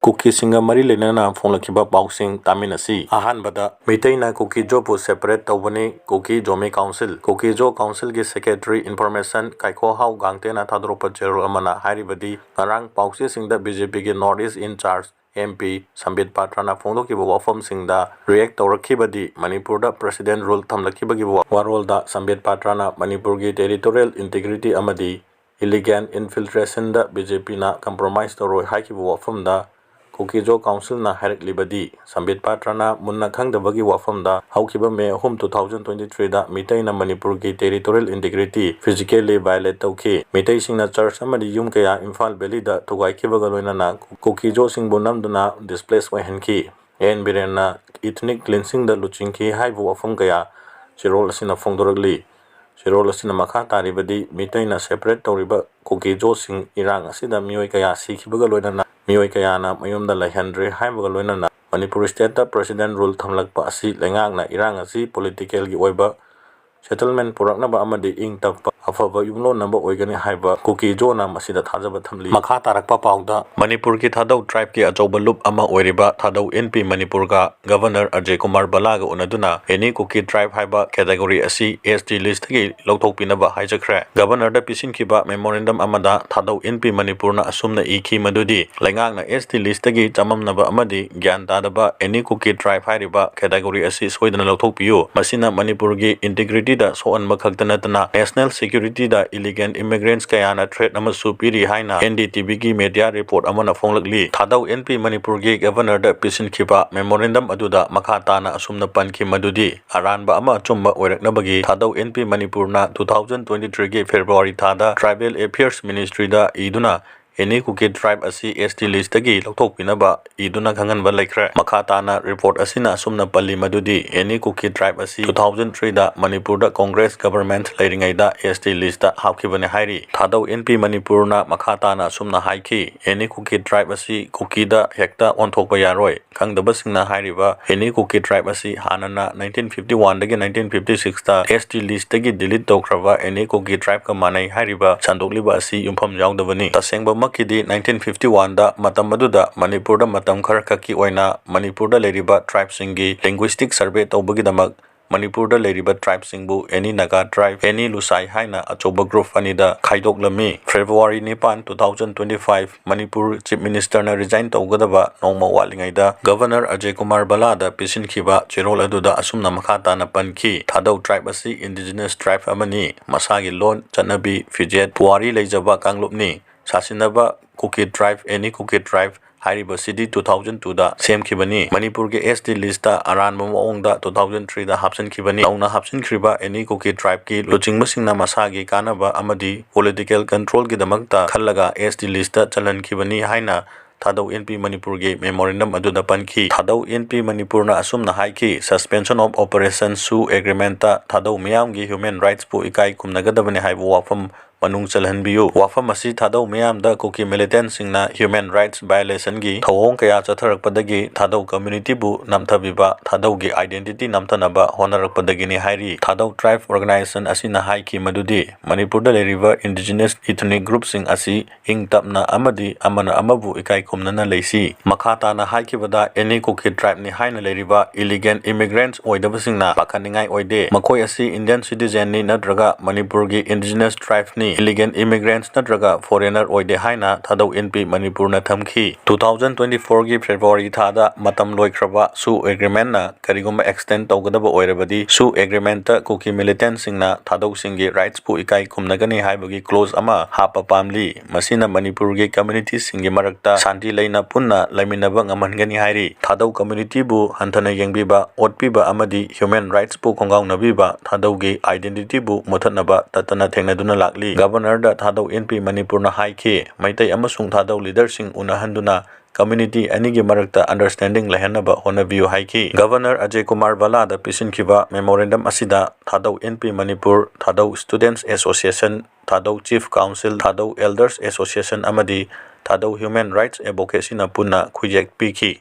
Kuki-Singa mari lenana phonglakhiba pausing taminasi ahanbada meitaina Kuki-Zo pu separate tawbani Kuki-Zo me council Kuki-Zo council gi secretary information kaikho hau gangtena thadropa cherol amana haribadi ngarang pausi singda BJP gi North East in charge MP Sambit Patrana phongdokiba wafam singda react tawrakhibadi Manipur da president rule thamlakhibagi warol da Sambit Patrana Manipur gi territorial integrity amadi illegal infiltration da BJP na compromise tawroi haikiba wafam da Kuki-Zo council na harik libadi Sambit Patrana munna khangdabagi wafam da haukiba May 2023 da mitai na Manipur gi territorial integrity physically violate tawki mitai singna church amadi yum kaya Imphal Valley da thugai kibaga loinana Kuki-Zo singbu namduna displace wahenki en birena ethnic cleansing da luchingki haibu wafam kaya chirol asina phongdoragli chirol asina makha taribadi mitai na separate tawriba Kuki-Zo sing irang asida mioi kaya sikhibaga loinana Miyoi kayana mayumda laihandre haibaga loinana Manipur state da president rule thamlakpa asi lengangna irang asi political gi oiba settlement puraknaba amadi ing tappa afaba yumlo namba oigani haiba Kuki-Zo na masida thajaba thamli makha tarakpa pauda Manipur ki Thadou tribe ki ajoba loop ama oiriba Thadou Inpi Manipur ga governor Ajay Kumar Balaga unaduna any Kuki tribe haiba category asi ST list gi louthokpinaba haijakre governor da pisin kiba memorandum amada Thadou Inpi Manipur na asumna iki madudi lengangna ST list gi chamamnaba amadi gyan tadaba any Kuki tribe haiba category asi soidana louthokpiyu masina Manipur gi integrity da soan makhakdana tana national security da illegal immigrants kayana threat amasu piri haina NDTV gi media report amana phonglakli Thadou NP Manipur gi governor da pisin khiba memorandum aduda makha tana asumna panki madudi aranba ama chumba oiraknabagi Thadou NP Manipur na 2023 gi February thada tribal affairs ministry da iduna any Kuki tribe asi ST list gi louthokpinaba iduna khanganba laikhre makha tana report asina asumna palli madudi any Kuki tribe asi 2003 da Manipur da Congress government leiringai da ST list da hapkhibane hairi Thadou NP Manipur na makha tana asumna haiki any Kuki tribe asi Kuki da hekta onthokpa yaroi khangdaba singna hairiba any Kuki tribe asi hanana 1951 dagi 1956 da ST list gi delete tawkhraba any Kuki tribe ka manai hairiba chandokliba asi yumpham yaudabani tasengba makidi 1951 da matam aduda Manipur da matam khar khaki oina Manipur da leriba tribe singi linguistic survey tawbagi damak Manipur da leriba tribe singbu any Naga tribe any Lusai haina achoba group anida khaidoklami February 9 2025 Manipur chief minister na resign tawgadaba nongma walingai da governor Ajay Kumar Bala da pisin khiba chirol aduda asumna makhata na panki Thadou tribe asi indigenous tribe amani masagi lon chanabi fijet puari leijaba kanglupni sasinaba Kuki tribe any Kuki tribe hariba city 2002 da semkhibani Manipur ge ST list da aranba maong da 2003 da hapsankhibani auna hapsankhriba any Kuki tribe ki luchingma singna masagi kanaba amadi political control gi damakta khallaga ST list da chalankhibani haina Thadou NP Manipur ge memorandum aduda panki Thadou NP Manipur na asumna haiki suspension of operation su agreement ta Thadou miyam gi human rights pu ikai kumnagadabani haibu wafam manung chalhanbiyu wafam asi Thadou miyam da Kuki militant singna human rights violation gi thawong kaya chatharakpadagi Thadou community bu namthabiba Thadou gi identity namthanaba honarakpadagi ni hairi Thadou tribe organization asina haiki madudi Manipur da leriba indigenous ethnic group sing asi ingtapna amadi amana amabu ikai kumnana leisi makhata na haikibada any Kuki tribe ni haina leriba illegal immigrants oidabasingna pakhaningai oide makoi asi Indian citizen ni nadraga Manipur gi indigenous tribe ni illegal immigrants nadraga foreigner oide haina Thadou NP Manipur na thamki 2024 gi February thada matam loikraba su agreement na kariguma extend tawgadaba oirabadi su agreement ta Kuki militant singna Thadou singi rights pu ikai kumnagani haibagi clause ama hapa pamli masina Manipur gi community singi marakta santi leina punna laiminaba ngamangani hairi Thadou community bu hanthana yengbiba otpiba amadi human rights pu khongaungnabiba Thadou gi identity bu muthanaba tatana thengnaduna lakli governor da Thadou NP Manipur na haiki maitai amasung Thadou leadersing unahanduna community anigi marakta understanding lehanaba honabiyu haiki governor Ajay Kumar Bala da pisin khiba memorandum asida Thadou NP Manipur Thadou students association Thadou chief council Thadou elders association amadi Thadou human rights advocacy na punna khujek piki